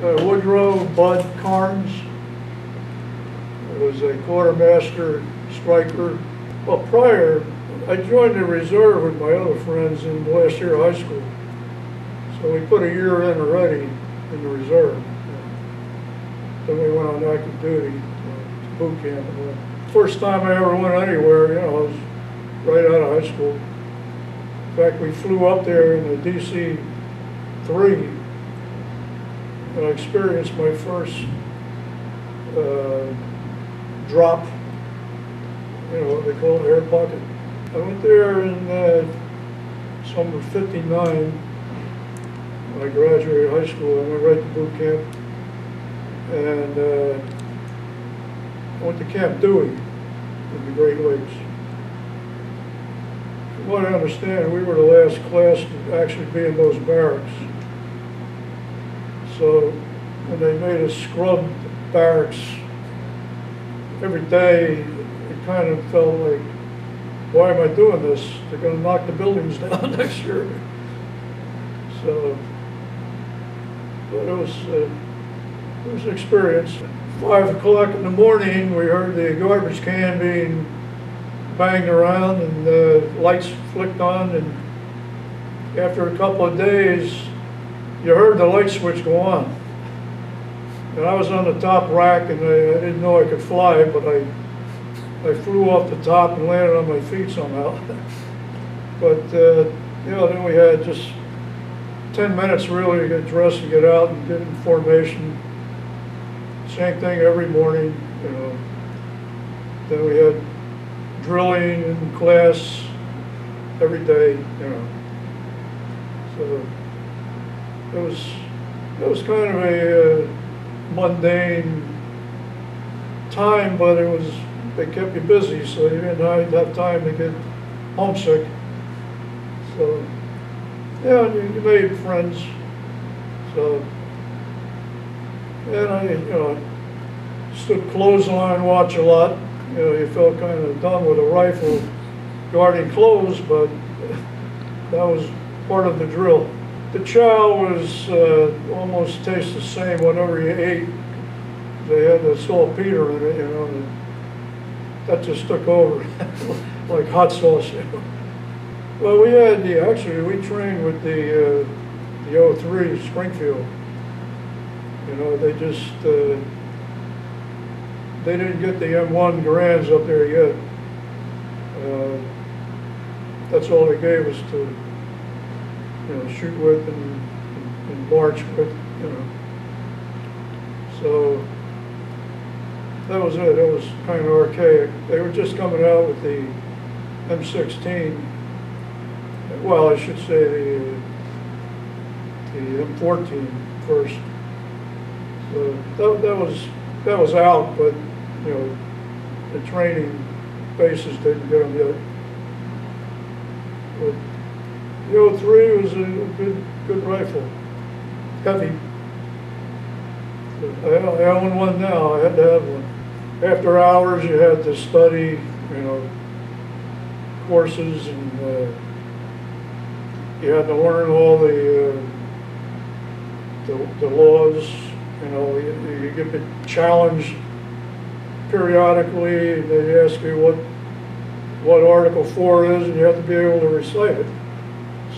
Woodrow, Bud, Carnes was a quartermaster striker. Well, prior, I joined the reserve with my other friends in the last year of high school. So we put a year in already in the reserve. Then we went on active duty to boot camp. First time I ever went anywhere, I was right out of high school. In fact, we flew up there in the DC-3, and I experienced my first drop, they call it air pocket. I went there in summer '59 when I graduated high school. I went right to boot camp, and I went to Camp Dewey in the Great Lakes. From what I understand, we were the last class to actually be in those barracks. So when they made us scrub barracks every day, it kind of felt like, why am I doing this? They're going to knock the buildings down next year. So, but it was an experience. 5 o'clock in the morning, we heard the garbage can being banged around and the lights flicked on, and after a couple of days, you heard the light switch go on. And I was on the top rack, and I didn't know I could fly, but I flew off the top and landed on my feet somehow. But then we had just 10 minutes really to get dressed and get out and get in formation. Same thing every morning, Then we had drilling in class every day, So it was kind of a mundane time, but they kept you busy, so you didn't have time to get homesick. So yeah, you made friends. So and I stood clothesline watch a lot. You felt kind of dumb with a rifle guarding clothes, but that was part of the drill. The chow was almost tastes the same whenever you ate. They had the saltpeter in it, and that just took over like hot sauce. Well, we trained with the 03 Springfield. They didn't get the M1 Garands up there yet. That's all they gave us to, shoot with and march with, So that was it. It was kind of archaic. They were just coming out with the M16. Well, I should say the M14 first. So that was out, but the training bases didn't get them yet. But the 03 was a good rifle, heavy. I own one now. I had to have one. After hours, you had to study, courses, and you had to learn all the laws. You get challenged periodically, and they ask you what Article 4 is, and you have to be able to recite it.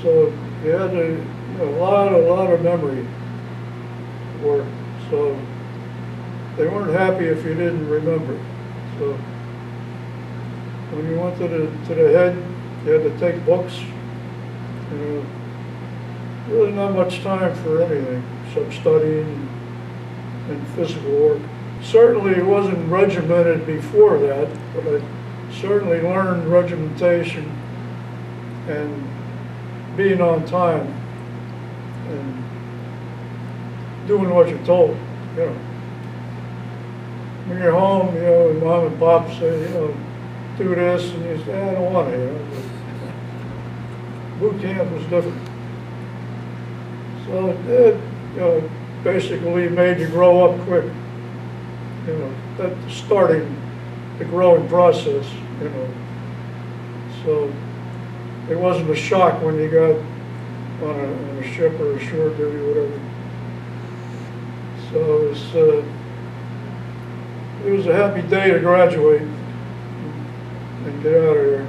So you had a lot of memory work. So they weren't happy if you didn't remember. So when you went to the head, you had to take books. Really not much time for anything except studying and physical work. Certainly it wasn't regimented before that, but I certainly learned regimentation and being on time and doing what you're told. When you're home, and mom and pop say, do this, and you say, I don't want to. Boot camp was different. So it basically made you grow up quick. That's starting the growing process, So it wasn't a shock when you got on a ship or a shore duty, whatever. So it was a happy day to graduate and get out of here.